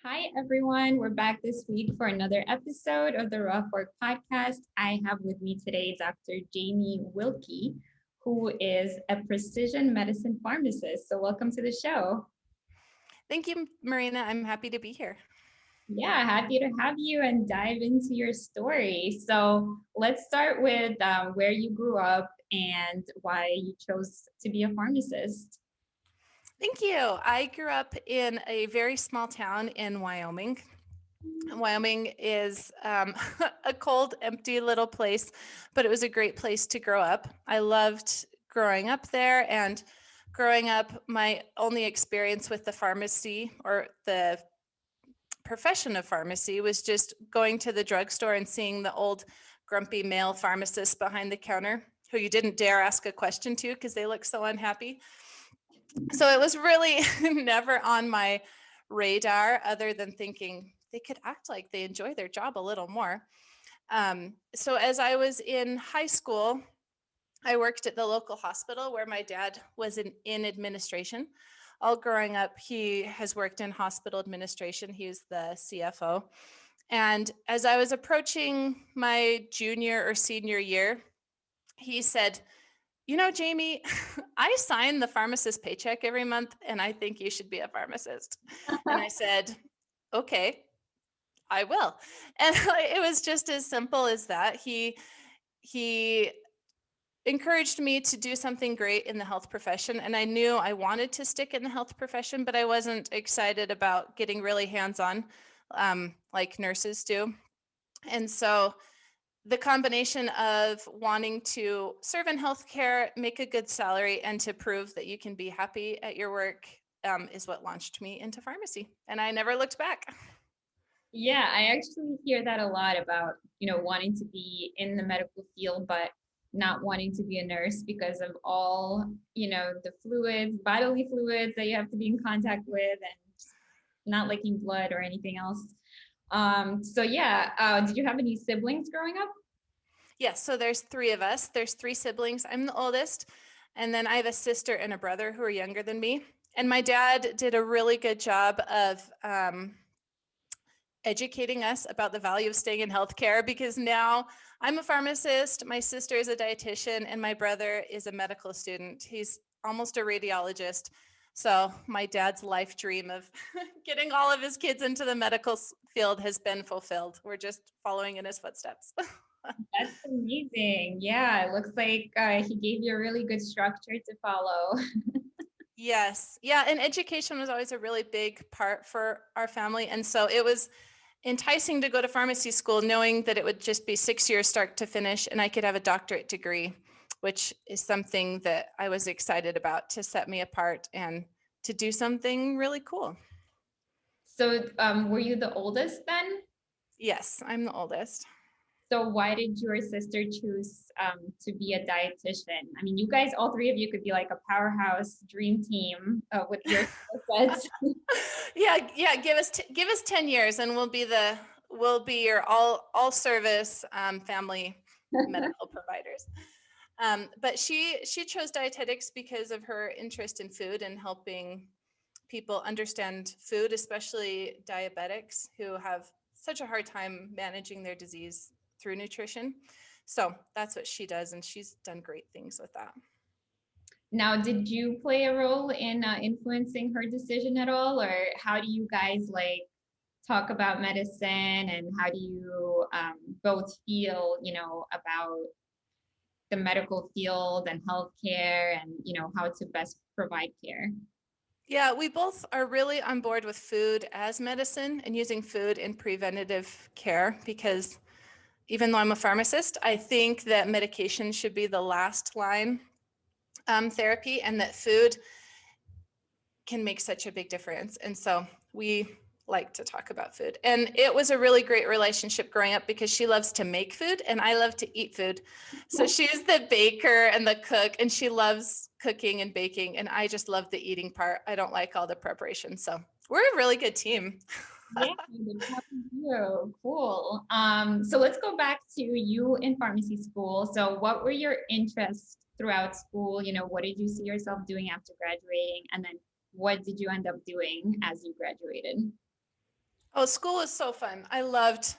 Hi, everyone. We're back this week for another episode of the Rough Work Podcast. I have with me today Dr. Jamie Wilkey, who is a precision medicine pharmacist. So, welcome to the show. Thank you, Marina. I'm happy to be here. Yeah, happy to have you and dive into your story. So, let's start with where you grew up and why you chose to be a pharmacist. Thank you. I grew up in a very small town in Wyoming. Wyoming is a cold, empty little place, but it was a great place to grow up. I loved growing up there, and growing up, my only experience with the pharmacy or the profession of pharmacy was just going to the drugstore and seeing the old grumpy male pharmacists behind the counter who you didn't dare ask a question to because they look so unhappy. So it was really never on my radar other than thinking they could act like they enjoy their job a little more. So as I was in high school, I worked at the local hospital where my dad was in administration. All growing up, he has worked in hospital administration. He was the CFO. And as I was approaching my junior or senior year, he said, "You know, Jamie, I sign the pharmacist paycheck every month, and I think you should be a pharmacist." And I said, "Okay, I will." And it was just as simple as that. He encouraged me to do something great in the health profession, and I knew I wanted to stick in the health profession, but I wasn't excited about getting really hands-on like nurses do. And so the combination of wanting to serve in healthcare, make a good salary, and to prove that you can be happy at your work is what launched me into pharmacy. And I never looked back. Yeah, I actually hear that a lot about, wanting to be in the medical field, but not wanting to be a nurse because of all, the fluids, bodily fluids that you have to be in contact with and not liking blood or anything else. So yeah, did you have any siblings growing up? Yes, so there's three of us. There's three siblings. I'm the oldest. And then I have a sister and a brother who are younger than me. And my dad did a really good job of educating us about the value of staying in healthcare, because now I'm a pharmacist, my sister is a dietitian, and my brother is a medical student. He's almost a radiologist. So my dad's life dream of getting all of his kids into the medical field has been fulfilled. We're just following in his footsteps. That's amazing. Yeah, it looks like he gave you a really good structure to follow. Yes. Yeah. And education was always a really big part for our family. And so it was enticing to go to pharmacy school, knowing that it would just be 6 years start to finish and I could have a doctorate degree, which is something that I was excited about, to set me apart and to do something really cool. So, were you the oldest then? Yes, I'm the oldest. So why did your sister choose to be a dietitian? I mean, you guys, all three of you could be like a powerhouse dream team with your skill sets. Yeah. Give us 10 years and we'll be your all service family medical providers. But she chose dietetics because of her interest in food and helping people understand food, especially diabetics who have such a hard time managing their disease through nutrition. So that's what she does, and she's done great things with that. Now, did you play a role in influencing her decision at all, or how do you guys like talk about medicine, and how do you both feel, about the medical field and healthcare, and how to best provide care? Yeah, we both are really on board with food as medicine and using food in preventative care, because even though I'm a pharmacist, I think that medication should be the last line therapy, and that food can make such a big difference. And so we like to talk about food. And it was a really great relationship growing up because she loves to make food and I love to eat food. So she's the baker and the cook, and she loves cooking and baking. And I just love the eating part. I don't like all the preparation. So we're a really good team. Yeah, good job for you. Cool. So let's go back to you in pharmacy school. So what were your interests throughout school? What did you see yourself doing after graduating? And then what did you end up doing as you graduated? Oh, school was so fun. I loved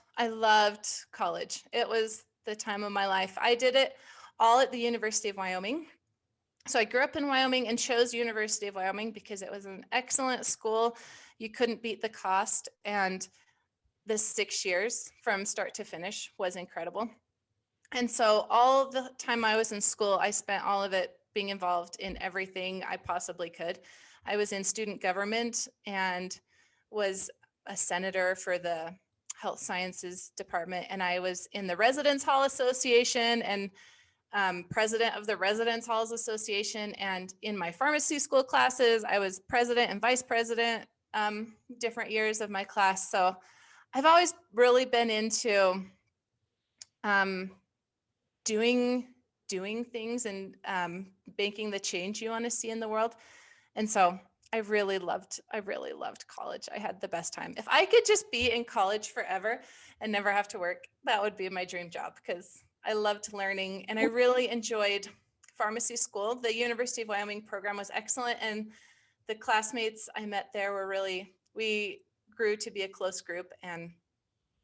college. It was the time of my life. I did it all at the University of Wyoming. So I grew up in Wyoming and chose University of Wyoming because it was an excellent school. You couldn't beat the cost, and the 6 years from start to finish was incredible. And so all the time I was in school, I spent all of it being involved in everything I possibly could. I was in student government and was a senator for the health sciences department. And I was in the Residence Hall Association and president of the Residence Halls Association. And in my pharmacy school classes, I was president and vice president different years of my class. So I've always really been into um, doing things and making the change you want to see in the world. And so I really loved college. I had the best time. If I could just be in college forever and never have to work, that would be my dream job, because I loved learning and I really enjoyed pharmacy school. The University of Wyoming program was excellent, and the classmates I met there were we grew to be a close group, and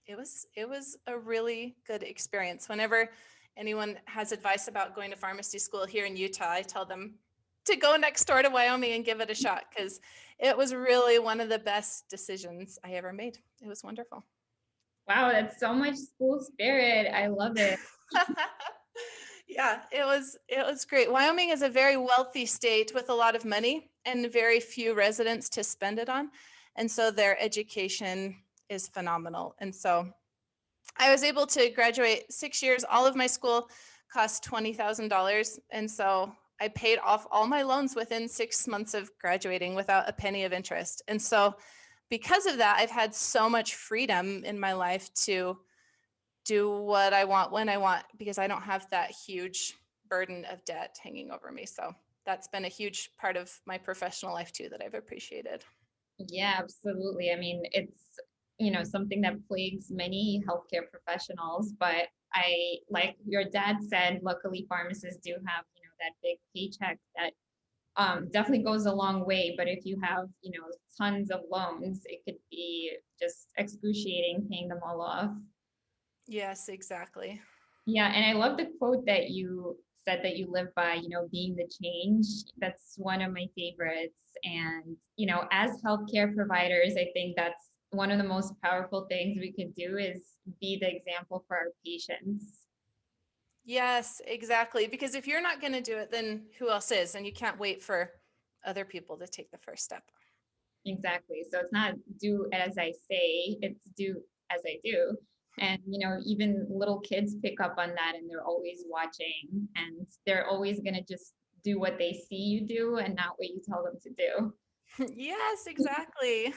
it was a really good experience. Whenever anyone has advice about going to pharmacy school here in Utah, I tell them to go next door to Wyoming and give it a shot, because it was really one of the best decisions I ever made. It was wonderful. Wow, that's so much school spirit. I love it. Yeah, it was great. Wyoming is a very wealthy state with a lot of money and very few residents to spend it on. And so their education is phenomenal. And so I was able to graduate 6 years. All of my school cost $20,000. And so I paid off all my loans within 6 months of graduating without a penny of interest. And so because of that, I've had so much freedom in my life to do what I want when I want, because I don't have that huge burden of debt hanging over me. So that's been a huge part of my professional life too that I've appreciated. Yeah, absolutely. I mean, it's, something that plagues many healthcare professionals, but like your dad said, luckily pharmacists do have, that big paycheck that definitely goes a long way. But if you have, tons of loans, it could be just excruciating paying them all off. Yes, exactly. Yeah, and I love the quote that you said that you live by, being the change. That's one of my favorites. And, as healthcare providers, I think that's one of the most powerful things we could do is be the example for our patients. Yes, exactly. Because if you're not going to do it, then who else is? And you can't wait for other people to take the first step. Exactly. So it's not do as I say, it's do as I do. And, even little kids pick up on that and they're always watching and they're always going to just do what they see you do and not what you tell them to do. Yes, exactly.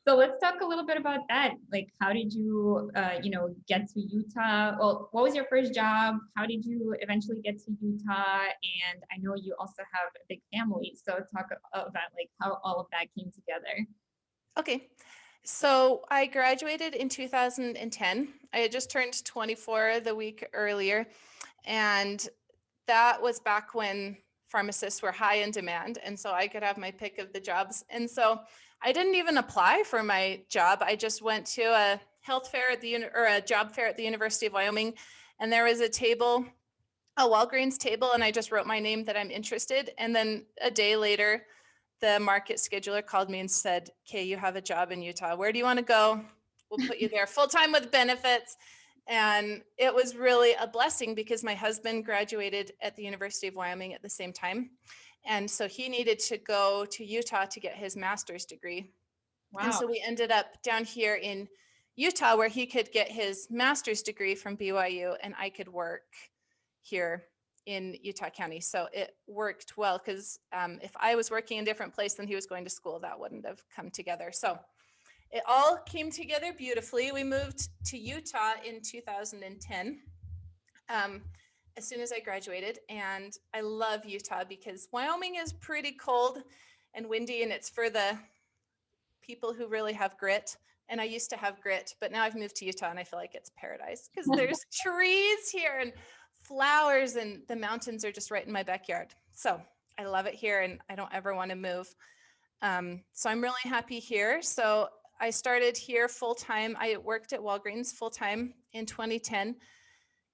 So let's talk a little bit about that. Like, how did you, get to Utah? Well, what was your first job? How did you eventually get to Utah? And I know you also have a big family. So talk about like how all of that came together. Okay. So I graduated in 2010. I had just turned 24 the week earlier. And that was back when pharmacists were high in demand. And so I could have my pick of the jobs. And so I didn't even apply for my job. I just went to a health fair at a job fair at the University of Wyoming. And there was a table, a Walgreens table, and I just wrote my name that I'm interested. And then a day later, the market scheduler called me and said, "Okay, you have a job in Utah. Where do you want to go? We'll put you there full time with benefits." And it was really a blessing because my husband graduated at the University of Wyoming at the same time. And so he needed to go to Utah to get his master's degree. And Wow. so we ended up down here in Utah where he could get his master's degree from BYU and I could work here in Utah County. So it worked well because if I was working in a different place than he was going to school, that wouldn't have come together. So it all came together beautifully. We moved to Utah in 2010 as soon as I graduated. And I love Utah because Wyoming is pretty cold and windy, and it's for the people who really have grit. And I used to have grit, but now I've moved to Utah and I feel like it's paradise because there's trees here and flowers, and the mountains are just right in my backyard. So I love it here and I don't ever want to move. So I'm really happy here. So I started here full-time. I worked at Walgreens full-time in 2010,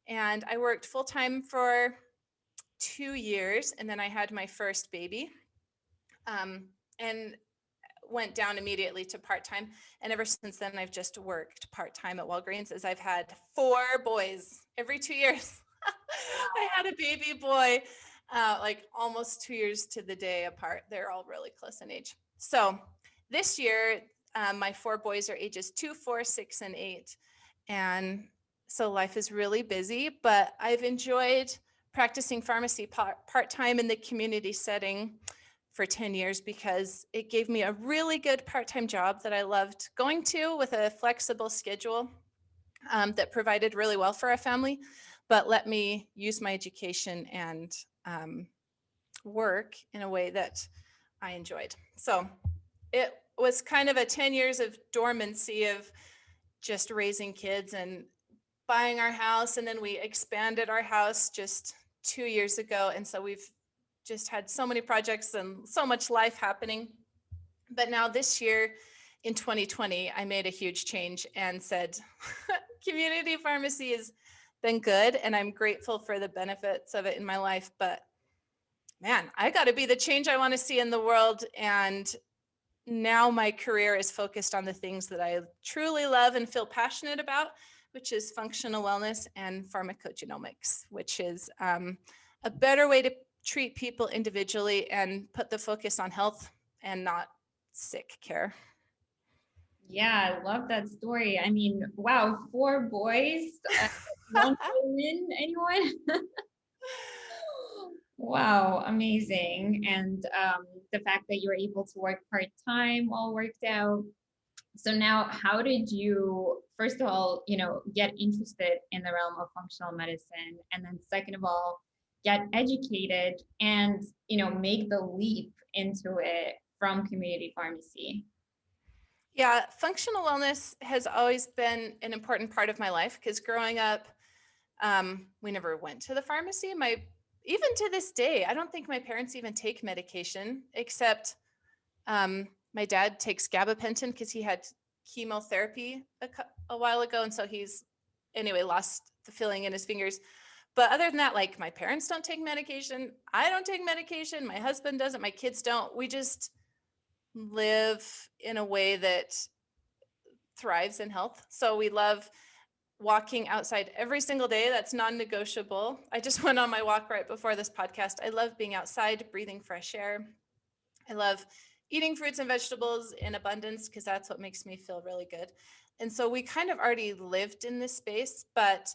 and I worked full-time for 2 years, and then I had my first baby, and went down immediately to part-time. And ever since then, I've just worked part-time at Walgreens, as I've had 4 boys every 2 years. I had a baby boy, like almost 2 years to the day apart. They're all really close in age. So this year, my 4 boys are ages 2, 4, 6, and 8. And so life is really busy, but I've enjoyed practicing pharmacy part-time in the community setting for 10 years because it gave me a really good part-time job that I loved going to, with a flexible schedule that provided really well for our family, but let me use my education and work in a way that I enjoyed. So it was kind of a 10 years of dormancy of just raising kids and buying our house. And then we expanded our house just 2 years ago. And so we've just had so many projects and so much life happening. But now this year in 2020, I made a huge change and said, community pharmacy has been good, and I'm grateful for the benefits of it in my life. But man, I got to be the change I want to see in the world. And now my career is focused on the things that I truly love and feel passionate about, which is functional wellness and pharmacogenomics, which is a better way to treat people individually and put the focus on health and not sick care. Yeah, I love that story. I mean, wow, 4 boys, 1 woman, anyone? Wow, amazing. And the fact that you're able to work part-time all worked out. So now, how did you, first of all, get interested in the realm of functional medicine, and then second of all, get educated and, make the leap into it from community pharmacy? Yeah, functional wellness has always been an important part of my life because growing up, we never went to the pharmacy. Even to this day, I don't think my parents even take medication, except my dad takes gabapentin because he had chemotherapy a while ago. And so he's, anyway, lost the feeling in his fingers. But other than that, like, my parents don't take medication. I don't take medication. My husband doesn't. My kids don't. We just live in a way that thrives in health. So we love walking outside every single day. That's non-negotiable. I just went on my walk right before this podcast. I love being outside, breathing fresh air. I love eating fruits and vegetables in abundance because that's what makes me feel really good. And so we kind of already lived in this space, but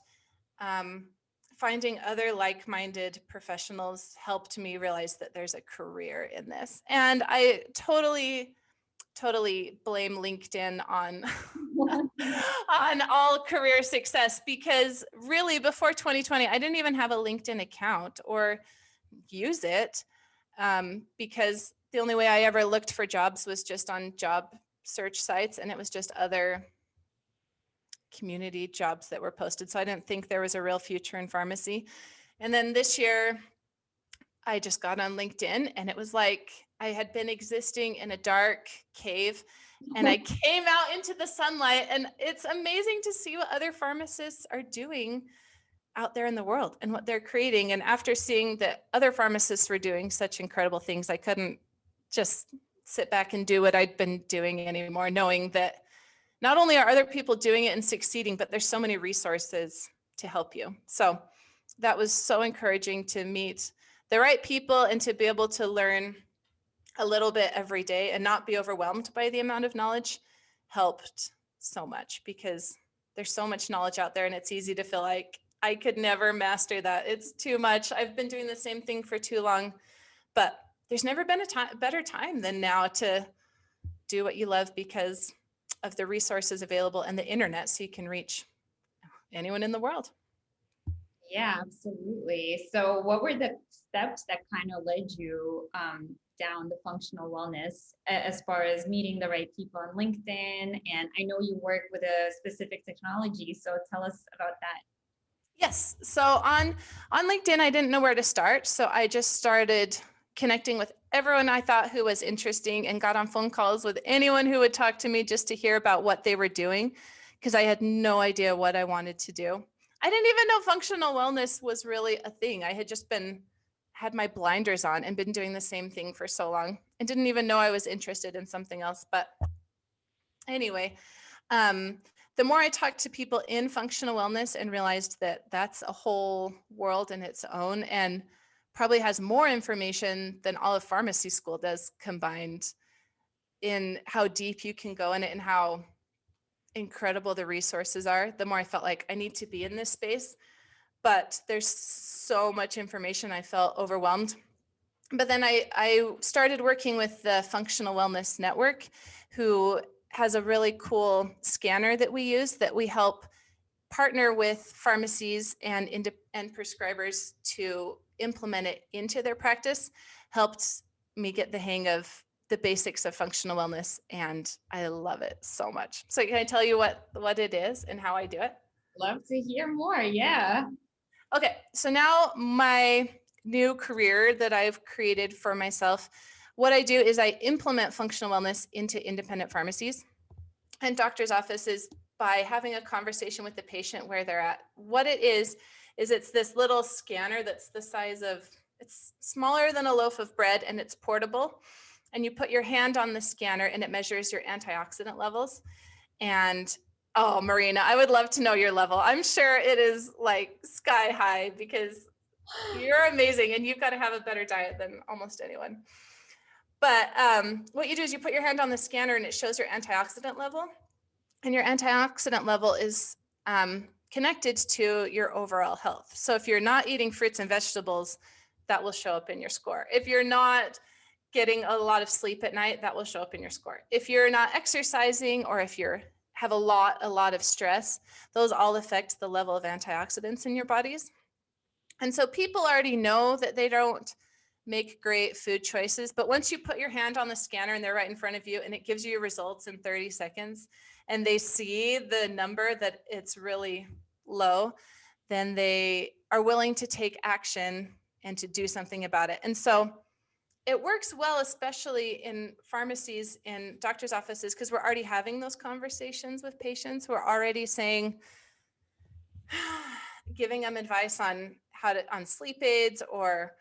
finding other like-minded professionals helped me realize that there's a career in this. And I totally blame LinkedIn on on all career success, because really before 2020, I didn't even have a LinkedIn account or use it, because the only way I ever looked for jobs was just on job search sites, and it was just other community jobs that were posted. So I didn't think there was a real future in pharmacy. And then this year, I just got on LinkedIn, and it was like I had been existing in a dark cave, and I came out into the sunlight, and it's amazing to see what other pharmacists are doing out there in the world and what they're creating. And after seeing that other pharmacists were doing such incredible things, I couldn't just sit back and do what I'd been doing anymore, knowing that not only are other people doing it and succeeding, but there's so many resources to help you. So that was so encouraging to meet the right people and to be able to learn a little bit every day and not be overwhelmed by the amount of knowledge helped so much, because there's so much knowledge out there and it's easy to feel like I could never master that. It's too much. I've been doing the same thing for too long, but there's never been a better time than now to do what you love because of the resources available and the internet, so you can reach anyone in the world. Yeah, absolutely. So what were the steps that kind of led you down the functional wellness as far as meeting the right people on LinkedIn? And I know you work with a specific technology, so tell us about that. Yes. So on LinkedIn, I didn't know where to start. So I just started connecting with everyone I thought who was interesting, and got on phone calls with anyone who would talk to me just to hear about what they were doing, because I had no idea what I wanted to do. I didn't even know functional wellness was really a thing. I had just had my blinders on and been doing the same thing for so long and didn't even know I was interested in something else. But anyway, the more I talked to people in functional wellness and realized that that's a whole world in its own, and probably has more information than all of pharmacy school does combined, in how deep you can go in it and how incredible the resources are, the more I felt like I need to be in this space. But there's so much information, I felt overwhelmed. But then I started working with the Functional Wellness Network, who has a really cool scanner that we use, that we help partner with pharmacies and prescribers to implement it into their practice. Helped me get the hang of the basics of functional wellness, and I love it so much. So can I tell you what it is and how I do it? Love to hear more. Yeah. Okay, so now my new career that I've created for myself, what I do is I implement functional wellness into independent pharmacies and doctors' offices by having a conversation with the patient where they're at. What it is it's this little scanner that's the size of, it's smaller than a loaf of bread, and it's portable. And you put your hand on the scanner and it measures your antioxidant levels. And oh, Marina, I would love to know your level. I'm sure it is like sky high, because you're amazing and you've got to have a better diet than almost anyone. But what you do is you put your hand on the scanner and it shows your antioxidant level. And your antioxidant level is connected to your overall health. So if you're not eating fruits and vegetables, that will show up in your score. If you're not getting a lot of sleep at night, that will show up in your score. If you're not exercising, or if you have a lot of stress, those all affect the level of antioxidants in your bodies. And so people already know that they don't make great food choices, but once you put your hand on the scanner and they're right in front of you and it gives you your results in 30 seconds and they see the number that it's really low, then they are willing to take action and to do something about it. And so it works well, especially in pharmacies and doctors' offices, because we're already having those conversations with patients. We're already saying, giving them advice on on sleep aids or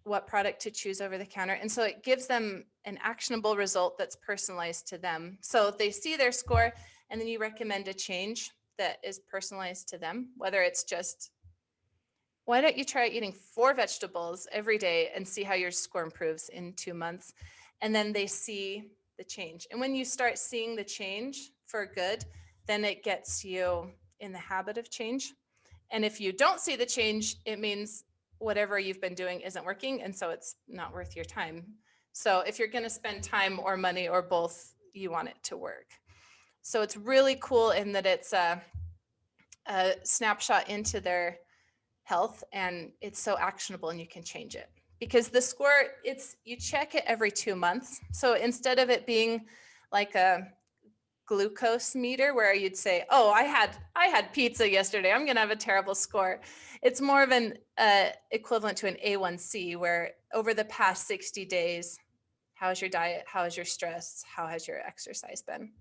what product to choose over the counter. And so it gives them an actionable result that's personalized to them. So they see their score and then you recommend a change that is personalized to them, whether it's just, why don't you try eating 4 vegetables every day and see how your score improves in 2 months? And then they see the change. And when you start seeing the change for good, then it gets you in the habit of change. And if you don't see the change, it means whatever you've been doing isn't working. And so it's not worth your time. So if you're going to spend time or money or both, you want it to work. So it's really cool in that it's a snapshot into their health, and it's so actionable and you can change it. Because the score, you check it every 2 months. So instead of it being like a glucose meter where you'd say, oh, I had pizza yesterday, I'm gonna have a terrible score. It's more of an equivalent to an A1C, where over the past 60 days, how is your diet, how is your stress, how has your exercise been?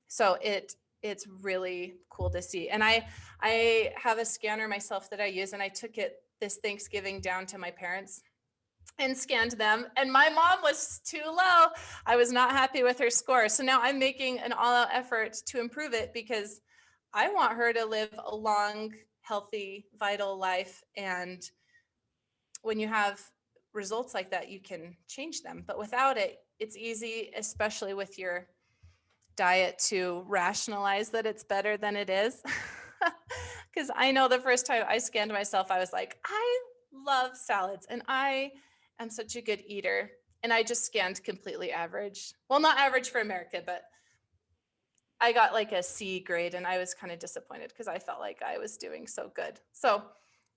So it's really cool to see. And I have a scanner myself that I use, and I took it this Thanksgiving down to my parents and scanned them, and my mom was too low. I was not happy with her score. So now I'm making an all-out effort to improve it, because I want her to live a long, healthy, vital life. And when you have results like that, you can change them. But without it, it's easy, especially with your diet, to rationalize that it's better than it is. Because I know the first time I scanned myself, I was like, I love salads and I am such a good eater. And I just scanned completely average. Well, not average for America, but I got like a C grade, and I was kind of disappointed because I felt like I was doing so good. So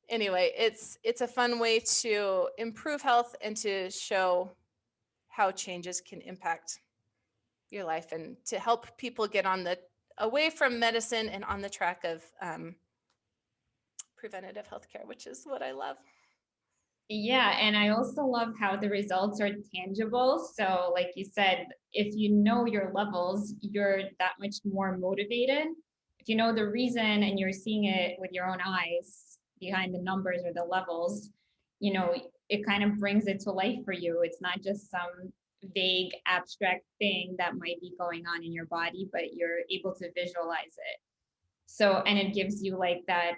anyway, it's a fun way to improve health and to show how changes can impact your life, and to help people get away from medicine and on the track of preventative healthcare, which is what I love. Yeah, and I also love how the results are tangible. So, like you said, if you know your levels, you're that much more motivated. If you know the reason and you're seeing it with your own eyes behind the numbers or the levels, you know, it kind of brings it to life for you. It's not just some vague abstract thing that might be going on in your body, but you're able to visualize it. So, and it gives you like that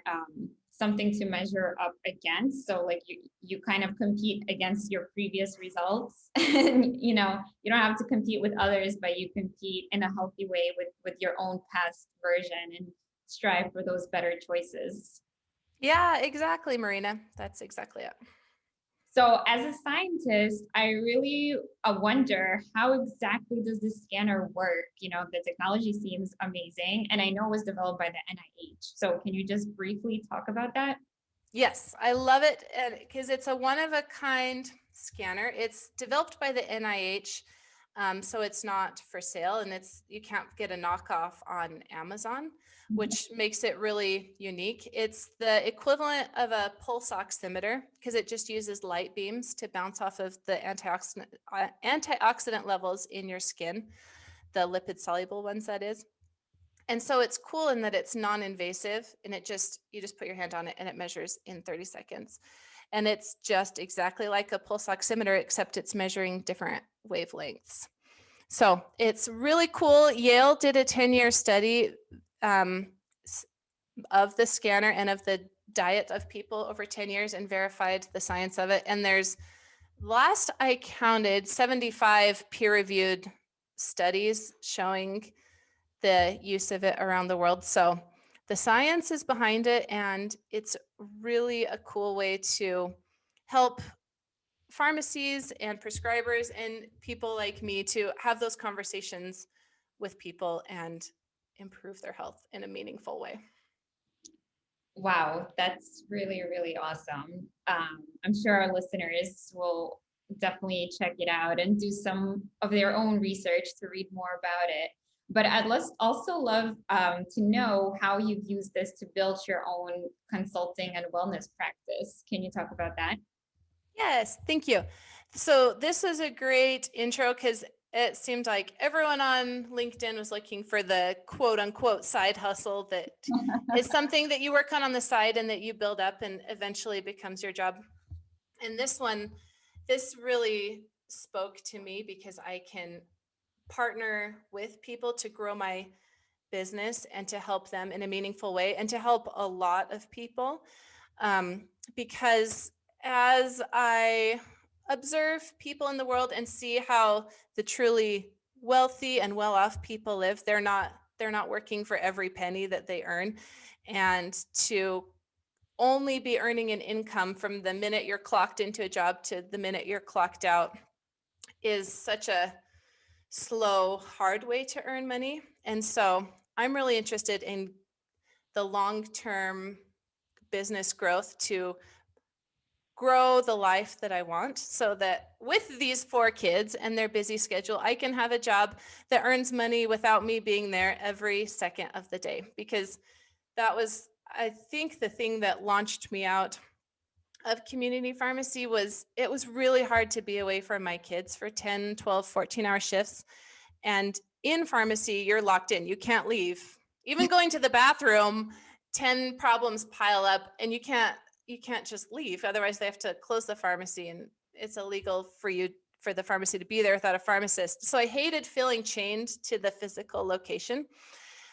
something to measure up against. So like you kind of compete against your previous results. And you know, you don't have to compete with others, but you compete in a healthy way with your own past version and strive for those better choices. Yeah, exactly, Marina. That's exactly it. So as a scientist, I really wonder how exactly does this scanner work? You know, the technology seems amazing, and I know it was developed by the NIH. So can you just briefly talk about that? Yes, I love it because it's a one of a kind scanner. It's developed by the NIH, so it's not for sale, and you can't get a knockoff on Amazon, which makes it really unique. It's the equivalent of a pulse oximeter because it just uses light beams to bounce off of the antioxidant levels in your skin, the lipid soluble ones, that is. And so it's cool in that it's non-invasive and you just put your hand on it and it measures in 30 seconds. And it's just exactly like a pulse oximeter, except it's measuring different wavelengths. So it's really cool. Yale did a 10-year study of the scanner and of the diet of people over 10 years and verified the science of it. And there's, last I counted, 75 peer-reviewed studies showing the use of it around the world. So the science is behind it, and it's really a cool way to help pharmacies and prescribers and people like me to have those conversations with people and improve their health in a meaningful way. Wow, that's really, really awesome. I'm sure our listeners will definitely check it out and do some of their own research to read more about it. But also love to know how you've used this to build your own consulting and wellness practice. Can you talk about that? Yes, thank you. So this is a great intro because it seemed like everyone on LinkedIn was looking for the quote unquote side hustle that is something that you work on the side and that you build up and eventually becomes your job. And this really spoke to me because I can partner with people to grow my business and to help them in a meaningful way and to help a lot of people. Because as I observe people in the world and see how the truly wealthy and well-off people live, they're not working for every penny that they earn. And to only be earning an income from the minute you're clocked into a job to the minute you're clocked out is such a slow, hard way to earn money. And so I'm really interested in the long-term business growth to grow the life that I want so that with these 4 kids and their busy schedule, I can have a job that earns money without me being there every second of the day. Because that was, I think, the thing that launched me out of community pharmacy was it was really hard to be away from my kids for 10, 12, 14-hour shifts. And in pharmacy, you're locked in. You can't leave. Even going to the bathroom, 10 problems pile up and you can't just leave. Otherwise, they have to close the pharmacy and it's illegal for the pharmacy to be there without a pharmacist. So I hated feeling chained to the physical location.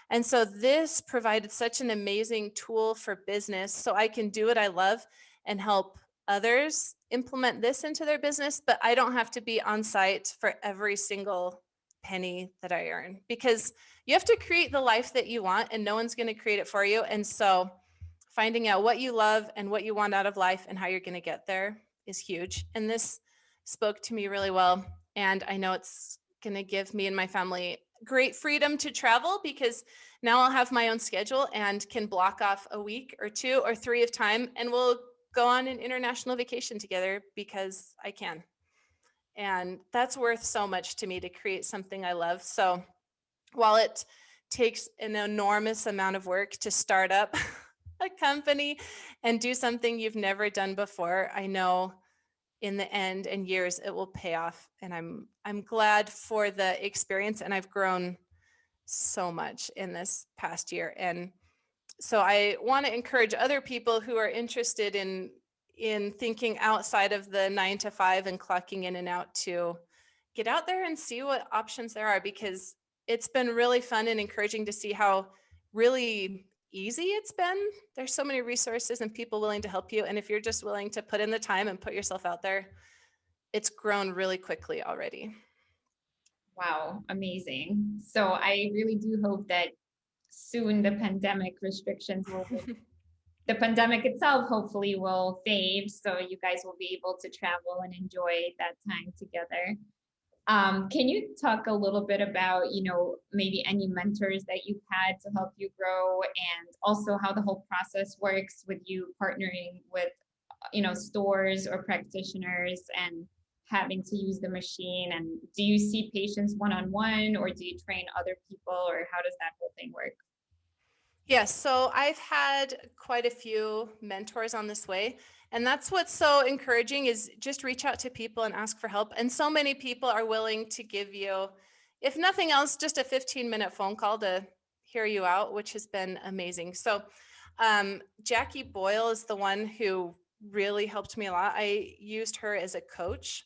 And so this provided such an amazing tool for business so I can do what I love and help others implement this into their business, but I don't have to be on site for every single penny that I earn because you have to create the life that you want and no one's going to create it for you. And so finding out what you love and what you want out of life and how you're going to get there is huge. And this spoke to me really well. And I know it's going to give me and my family great freedom to travel because now I'll have my own schedule and can block off a week or 2 or 3 of time and we'll go on an international vacation together because I can. And that's worth so much to me to create something I love. So while it takes an enormous amount of work to start up a company and do something you've never done before, I know in the end and years, it will pay off. And I'm glad for the experience, and I've grown so much in this past year. And so I want to encourage other people who are interested in thinking outside of the 9 to 5 and clocking in and out to get out there and see what options there are, because it's been really fun and encouraging to see how really easy it's been. There's so many resources and people willing to help you. And if you're just willing to put in the time and put yourself out there, it's grown really quickly already. Wow, amazing. So I really do hope that soon the pandemic restrictions will, the pandemic itself hopefully will fade, so you guys will be able to travel and enjoy that time together. Can you talk a little bit about, maybe any mentors that you've had to help you grow, and also how the whole process works with you partnering with, stores or practitioners and having to use the machine? And do you see patients one-on-one, or do you train other people, or how does that whole thing work? Yes, so I've had quite a few mentors on this way. And that's what's so encouraging, is just reach out to people and ask for help. And so many people are willing to give you, if nothing else, just a 15-minute phone call to hear you out, which has been amazing. So Jackie Boyle is the one who really helped me a lot. I used her as a coach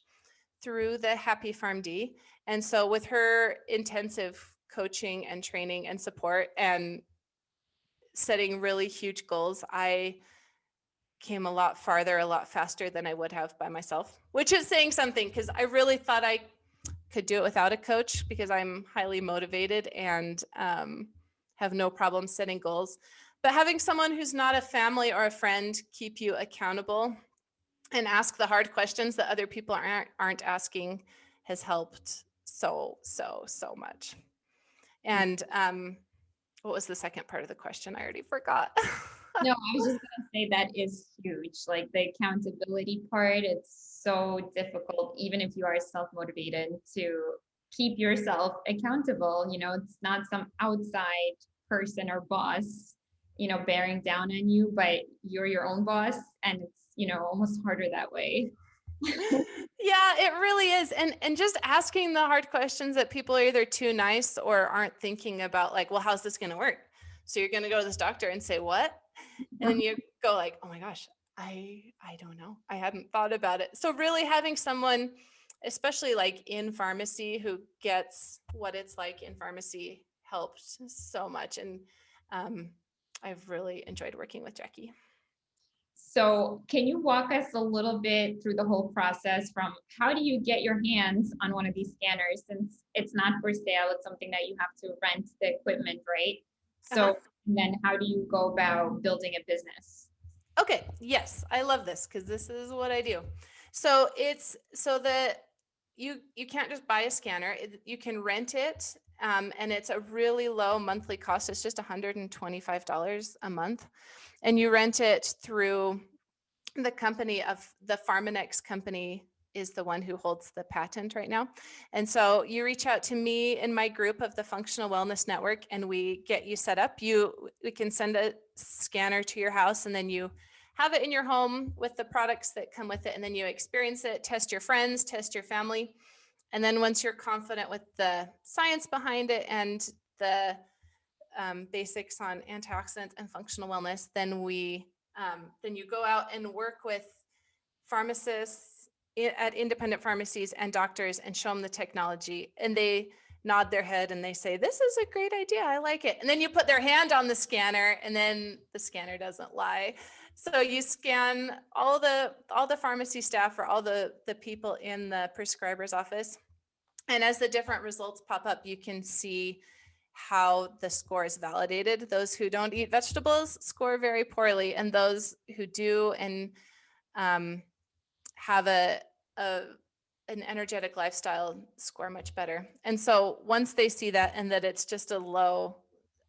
through the Happy PharmD. And so with her intensive coaching and training and support and setting really huge goals, I came a lot farther, a lot faster than I would have by myself, which is saying something, because I really thought I could do it without a coach, because I'm highly motivated and have no problem setting goals. But having someone who's not a family or a friend keep you accountable and ask the hard questions that other people aren't asking has helped so much. And what was the second part of the question? I already forgot. No, I was just gonna say that is huge. Like the accountability part, it's so difficult, even if you are self-motivated, to keep yourself accountable. It's not some outside person or boss, bearing down on you, but you're your own boss, and it's, almost harder that way. Yeah, it really is. And just asking the hard questions that people are either too nice or aren't thinking about, like, well, how's this going to work? So you're going to go to this doctor and say, what? And then you go like, oh my gosh, I don't know. I hadn't thought about it. So really having someone, especially like in pharmacy, who gets what it's like in pharmacy helped so much. And I've really enjoyed working with Jackie. So can you walk us a little bit through the whole process, from how do you get your hands on one of these scanners, since it's not for sale, it's something that you have to rent the equipment, right? So then how do you go about building a business? Okay, yes, I love this, because this is what I do. So it's so that you can't just buy a scanner. You can rent it, and it's a really low monthly cost. It's just $125 a month, and you rent it through the company of the Pharmanex company is the one who holds the patent right now. And so you reach out to me in my group of the Functional Wellness Network, and we get you set up. We can send a scanner to your house, and then you have it in your home with the products that come with it. And then you experience it, test your friends, test your family. And then once you're confident with the science behind it and the basics on antioxidants and functional wellness, then you go out and work with pharmacists at independent pharmacies and doctors and show them the technology, and they nod their head and they say, this is a great idea, I like it. And then you put their hand on the scanner, and then the scanner doesn't lie. So you scan all the pharmacy staff, or all the people in the prescriber's office. And as the different results pop up, you can see how the score is validated. Those who don't eat vegetables score very poorly, and those who do and have an energetic lifestyle score much better. And so once they see that, and that it's just a low,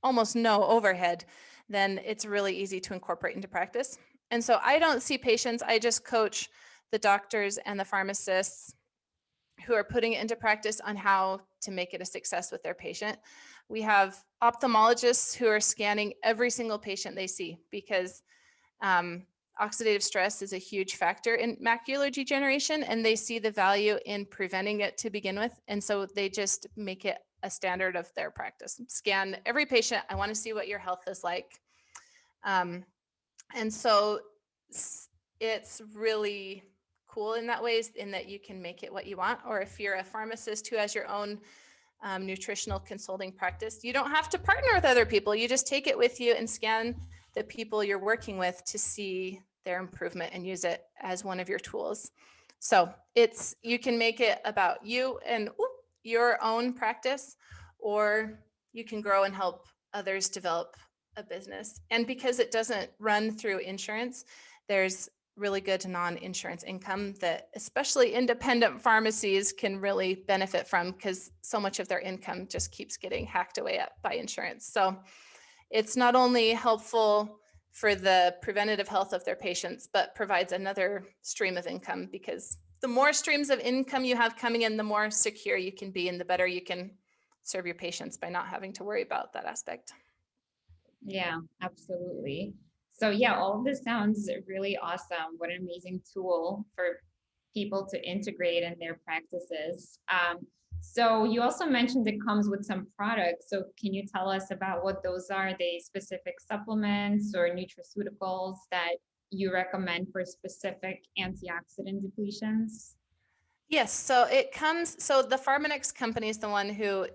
almost no overhead, then it's really easy to incorporate into practice. And so I don't see patients, I just coach the doctors and the pharmacists who are putting it into practice on how to make it a success with their patient. We have ophthalmologists who are scanning every single patient they see, because oxidative stress is a huge factor in macular degeneration, and they see the value in preventing it to begin with. And so they just make it a standard of their practice. Scan every patient. I want to see what your health is like. And so it's really cool in that ways, in that you can make it what you want. Or if you're a pharmacist who has your own nutritional consulting practice, you don't have to partner with other people. You just take it with you and scan the people you're working with to see their improvement and use it as one of your tools. So you can make it about you and your own practice, or you can grow and help others develop a business. And because it doesn't run through insurance, there's really good non-insurance income that especially independent pharmacies can really benefit from, because so much of their income just keeps getting hacked away at by insurance. So it's not only helpful for the preventative health of their patients, but provides another stream of income, because the more streams of income you have coming in, the more secure you can be and the better you can serve your patients by not having to worry about that aspect. Yeah, absolutely. So yeah, all of this sounds really awesome. What an amazing tool for people to integrate in their practices. So you also mentioned it comes with some products. So can you tell us about what those are? Are they specific supplements or nutraceuticals that you recommend for specific antioxidant depletions? Yes, so the Pharmanex company is the one who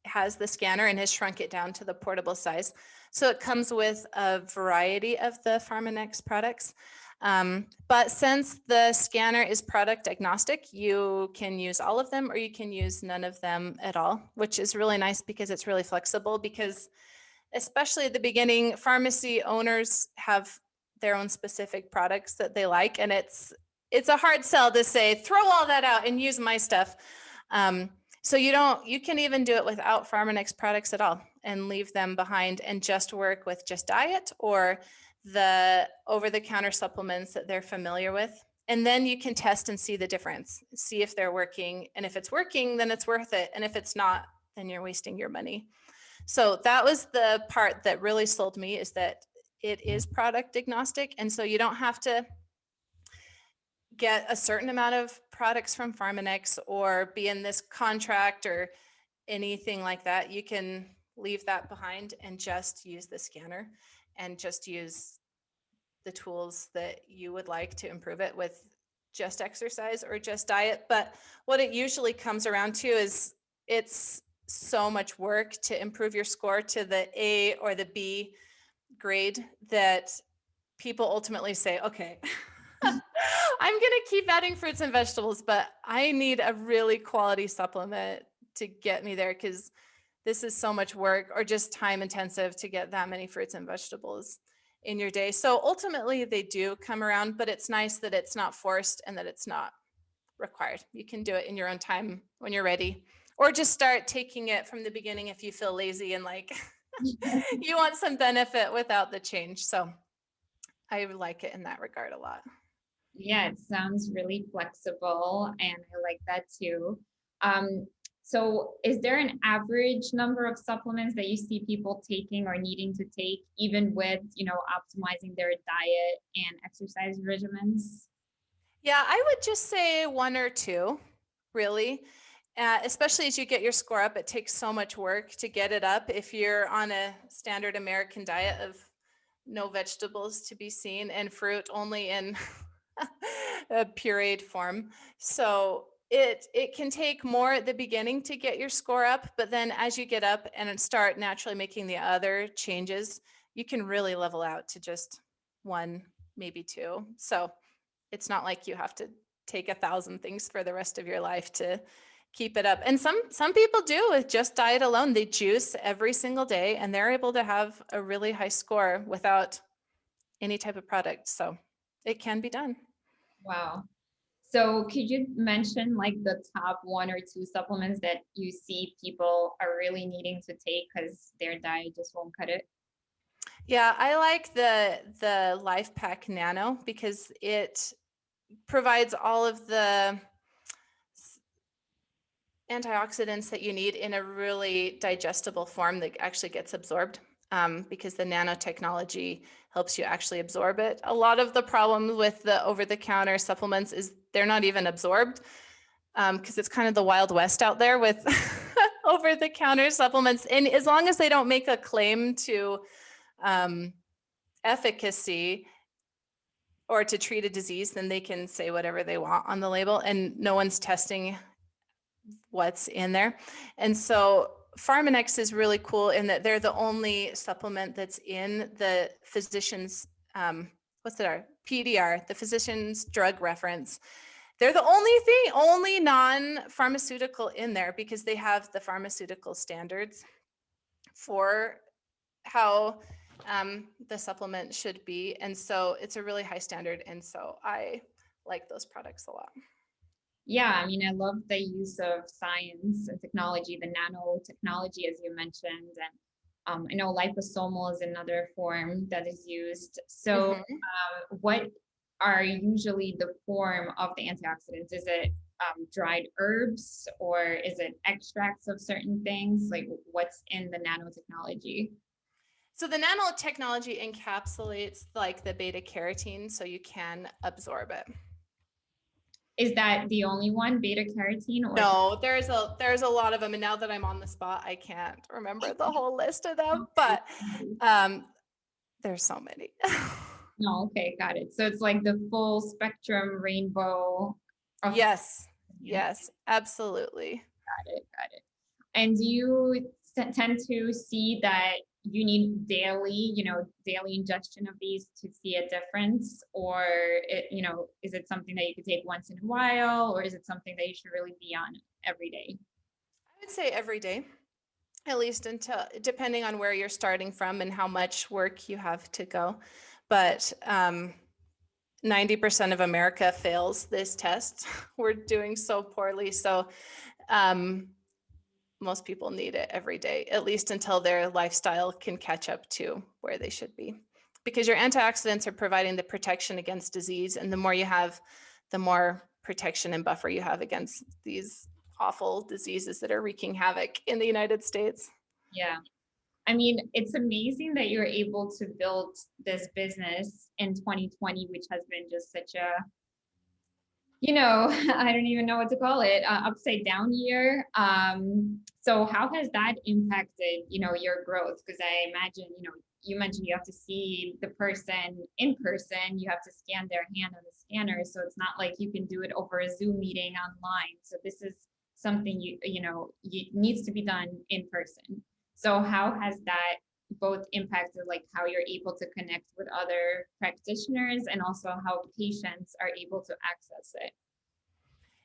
has the scanner and has shrunk it down to the portable size. So it comes with a variety of the Pharmanex products. But since the scanner is product agnostic, you can use all of them or you can use none of them at all, which is really nice because it's really flexible. Because especially at the beginning, pharmacy owners have their own specific products that they like, and it's a hard sell to say, throw all that out and use my stuff. So you can even do it without Pharmanex products at all and leave them behind and just work with just diet or the over-the-counter supplements that they're familiar with. And then you can test and see the difference, see if they're working. And if it's working, then it's worth it. And if it's not, then you're wasting your money. So that was the part that really sold me, is that it is product agnostic. And so you don't have to get a certain amount of products from Pharmanex or be in this contract or anything like that. You can leave that behind and just use the scanner and just use the tools that you would like to improve it with, just exercise or just diet. But what it usually comes around to is it's so much work to improve your score to the A or the B grade that people ultimately say, okay, I'm going to keep adding fruits and vegetables, but I need a really quality supplement to get me there, because this is so much work or just time intensive to get that many fruits and vegetables in your day. So ultimately they do come around, but it's nice that it's not forced and that it's not required. You can do it in your own time when you're ready, or just start taking it from the beginning if you feel lazy and like you want some benefit without the change. So I like it in that regard a lot. Yeah, it sounds really flexible, and I like that too. So is there an average number of supplements that you see people taking or needing to take, even with, optimizing their diet and exercise regimens? Yeah, I would just say one or two, really. Especially as you get your score up, it takes so much work to get it up. If you're on a standard American diet of no vegetables to be seen and fruit only in a pureed form. So it can take more at the beginning to get your score up, but then as you get up and start naturally making the other changes, you can really level out to just one, maybe two. So it's not like you have to take 1,000 things for the rest of your life to keep it up. And some people do with just diet alone. They juice every single day and they're able to have a really high score without any type of product. So it can be done. Wow. So could you mention like the top one or two supplements that you see people are really needing to take because their diet just won't cut it? Yeah, I like the Life Pack Nano because it provides all of the antioxidants that you need in a really digestible form that actually gets absorbed. because the nanotechnology helps you actually absorb it. A lot of the problem with the over-the-counter supplements is they're not even absorbed, because it's kind of the Wild West out there with over-the-counter supplements. And as long as they don't make a claim to efficacy or to treat a disease, then they can say whatever they want on the label, and no one's testing what's in there. And so Pharmanex is really cool in that they're the only supplement that's in the physician's, PDR, the physician's drug reference. They're the only non-pharmaceutical in there, because they have the pharmaceutical standards for how the supplement should be. And so it's a really high standard. And so I like those products a lot. Yeah, I mean, I love the use of science and technology, the nanotechnology, as you mentioned. And I know liposomal is another form that is used. So what are usually the form of the antioxidants? Is it dried herbs, or is it extracts of certain things? Like, what's in the nanotechnology? So the nanotechnology encapsulates like the beta carotene, so you can absorb it. Is that the only one, beta carotene? Or no, there's a lot of them, and now that I'm on the spot, I can't remember the whole list of them, but there's so many. No, okay, got it. So it's like the full spectrum rainbow. Yes, absolutely. Got it. And do you tend to see that you need daily ingestion of these to see a difference? Or, is it something that you could take once in a while, or is it something that you should really be on every day? I would say every day, at least until, depending on where you're starting from and how much work you have to go. But 90% of America fails this test. We're doing so poorly. So most people need it every day, at least until their lifestyle can catch up to where they should be. Because your antioxidants are providing the protection against disease. And the more you have, the more protection and buffer you have against these awful diseases that are wreaking havoc in the United States. Yeah. I mean, it's amazing that you're able to build this business in 2020, which has been just such a, I don't even know what to call it, upside down year. So how has that impacted, your growth? Because I imagine, you mentioned you have to see the person in person, you have to scan their hand on the scanner. So it's not like you can do it over a Zoom meeting online. So this is something needs to be done in person. So how has that both impacted like how you're able to connect with other practitioners, and also how patients are able to access it?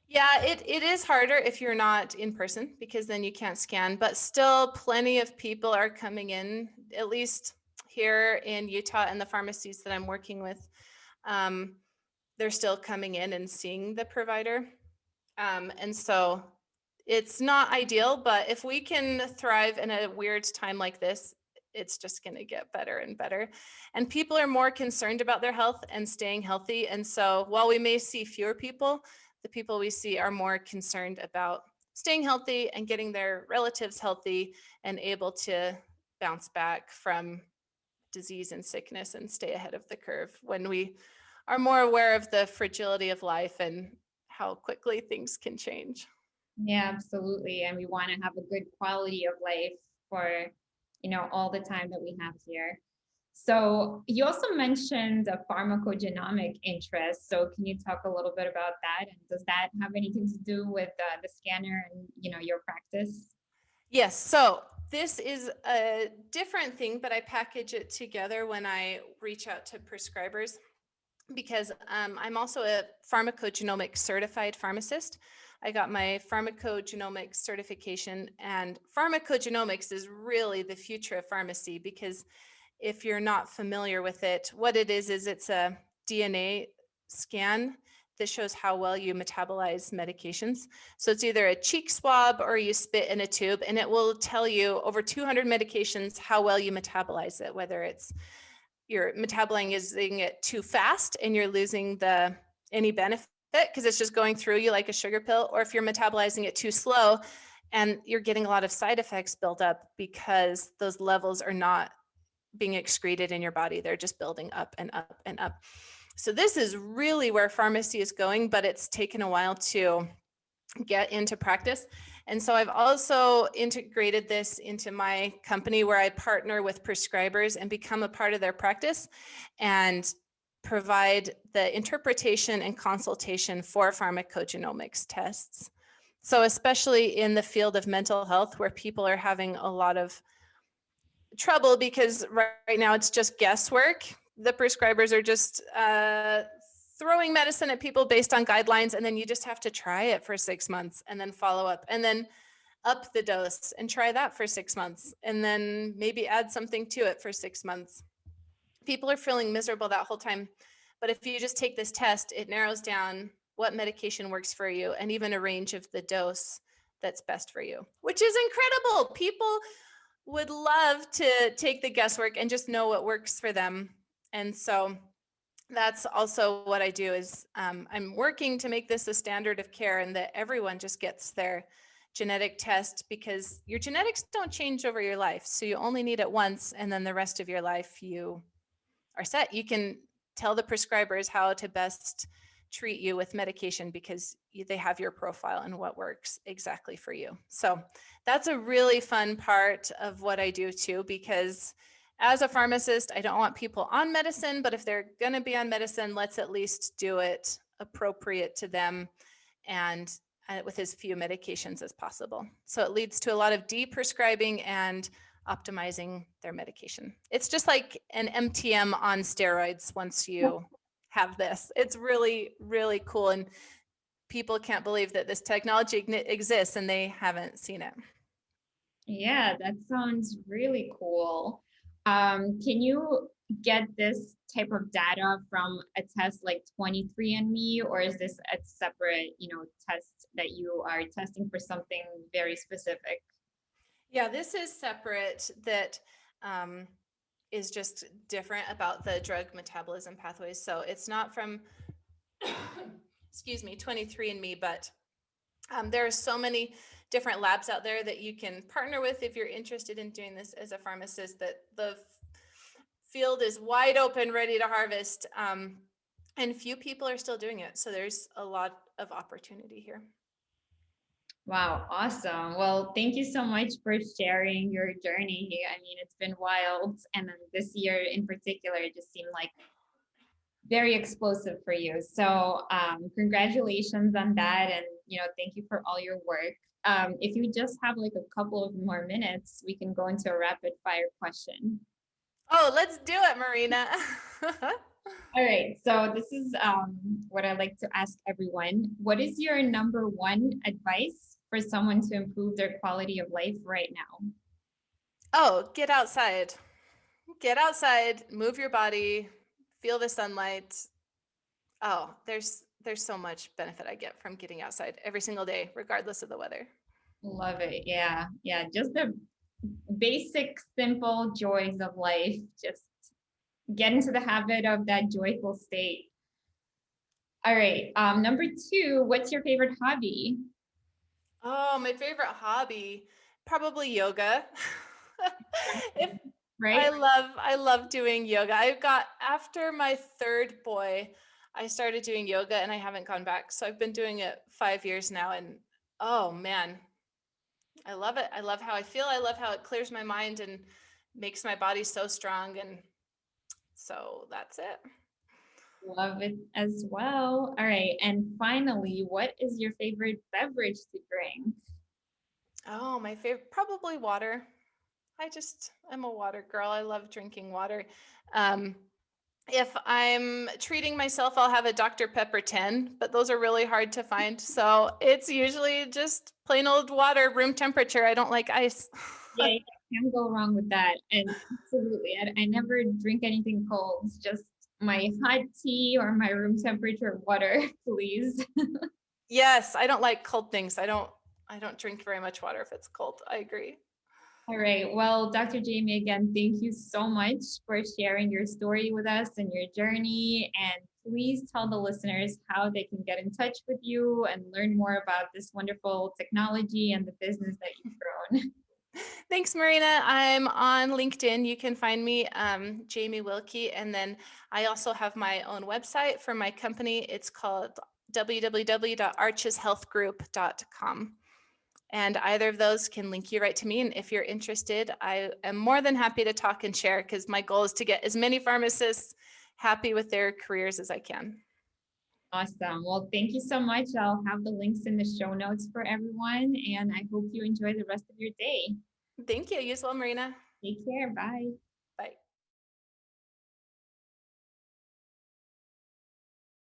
Yeah, it is harder if you're not in person, because then you can't scan, but still plenty of people are coming in, at least here in Utah and the pharmacies that I'm working with. They're still coming in and seeing the provider. And so it's not ideal, but if we can thrive in a weird time like this, it's just going to get better and better. And people are more concerned about their health and staying healthy. And so while we may see fewer people, the people we see are more concerned about staying healthy and getting their relatives healthy and able to bounce back from disease and sickness and stay ahead of the curve, when we are more aware of the fragility of life and how quickly things can change. Yeah, absolutely. And we want to have a good quality of life for, all the time that we have here. So you also mentioned a pharmacogenomic interest. So can you talk a little bit about that? And does that have anything to do with the scanner and, your practice? Yes. So this is a different thing, but I package it together when I reach out to prescribers, because I'm also a pharmacogenomics certified pharmacist. I got my pharmacogenomics certification, and pharmacogenomics is really the future of pharmacy, because if you're not familiar with it, what it is it's a DNA scan that shows how well you metabolize medications. So it's either a cheek swab or you spit in a tube, and it will tell you over 200 medications how well you metabolize it, whether it's you're metabolizing it too fast and you're losing any benefit because it's just going through you like a sugar pill, or if you're metabolizing it too slow and you're getting a lot of side effects built up because those levels are not being excreted in your body. They're just building up and up and up. So this is really where pharmacy is going, but it's taken a while to get into practice. And so I've also integrated this into my company where I partner with prescribers and become a part of their practice and provide the interpretation and consultation for pharmacogenomics tests. So especially in the field of mental health, where people are having a lot of trouble because right now it's just guesswork. The prescribers are just throwing medicine at people based on guidelines, and then you just have to try it for 6 months and then follow up and then up the dose and try that for 6 months and then maybe add something to it for 6 months. People are feeling miserable that whole time. But if you just take this test, it narrows down what medication works for you and even a range of the dose that's best for you, which is incredible. People would love to take the guesswork and just know what works for them. And so that's also what I do is I'm working to make this a standard of care and that everyone just gets their genetic test, because your genetics don't change over your life. So you only need it once, and then the rest of your life you are set. You can tell the prescribers how to best treat you with medication because they have your profile and what works exactly for you. So that's a really fun part of what I do too, because as a pharmacist, I don't want people on medicine, but if they're going to be on medicine, let's at least do it appropriate to them and with as few medications as possible. So it leads to a lot of de-prescribing and optimizing their medication. It's just like an MTM on steroids once you have this. It's really, really cool. And people can't believe that this technology exists and they haven't seen it. Yeah, that sounds really cool. Can you get this type of data from a test like 23andMe, or is this a separate, test that you are testing for something very specific? Yeah, this is separate. That is just different about the drug metabolism pathways. So it's not from, excuse me, 23andMe, but there are so many different labs out there that you can partner with if you're interested in doing this as a pharmacist, that the field is wide open, ready to harvest. And few people are still doing it. So there's a lot of opportunity here. Wow, awesome. Well, thank you so much for sharing your journey. I mean, it's been wild. And then this year in particular, it just seemed like very explosive for you. So congratulations on that. And, thank you for all your work. If you just have like a couple of more minutes, we can go into a rapid fire question. Oh, let's do it, Marina. All right. So this is what I like to ask everyone. What is your number one advice for someone to improve their quality of life right now? Oh, get outside. Get outside, move your body, feel the sunlight. Oh, there's so much benefit I get from getting outside every single day, regardless of the weather. Love it. Yeah. Yeah. Just the basic, simple joys of life. Just get into the habit of that joyful state. All right. Number two, what's your favorite hobby? Oh, my favorite hobby, probably yoga. Right? I love doing yoga. After my third boy, I started doing yoga and I haven't gone back. So I've been doing it 5 years now, and oh man, I love it. I love how I feel. I love how it clears my mind and makes my body so strong. And so that's it. Love it as well. All right. And finally, what is your favorite beverage to drink? Oh, my favorite, probably water. I'm a water girl. I love drinking water. If I'm treating myself, I'll have a Dr. Pepper 10, but those are really hard to find. So it's usually just plain old water, room temperature. I don't like ice. Yeah, you can't go wrong with that. And absolutely, I never drink anything cold. It's just my hot tea or my room temperature water, please. Yes, I don't like cold things. I don't drink very much water if it's cold. I agree. All right. Well, Dr. Jamie, again, thank you so much for sharing your story with us and your journey. And please tell the listeners how they can get in touch with you and learn more about this wonderful technology and the business that you've grown. Thanks, Marina. I'm on LinkedIn. You can find me, Jamie Wilkey. And then I also have my own website for my company. It's called www.archeshealthgroup.com. And either of those can link you right to me. And if you're interested, I am more than happy to talk and share, because my goal is to get as many pharmacists happy with their careers as I can. Awesome. Well, thank you so much. I'll have the links in the show notes for everyone, and I hope you enjoy the rest of your day. Thank you. You as well, Marina. Take care. Bye.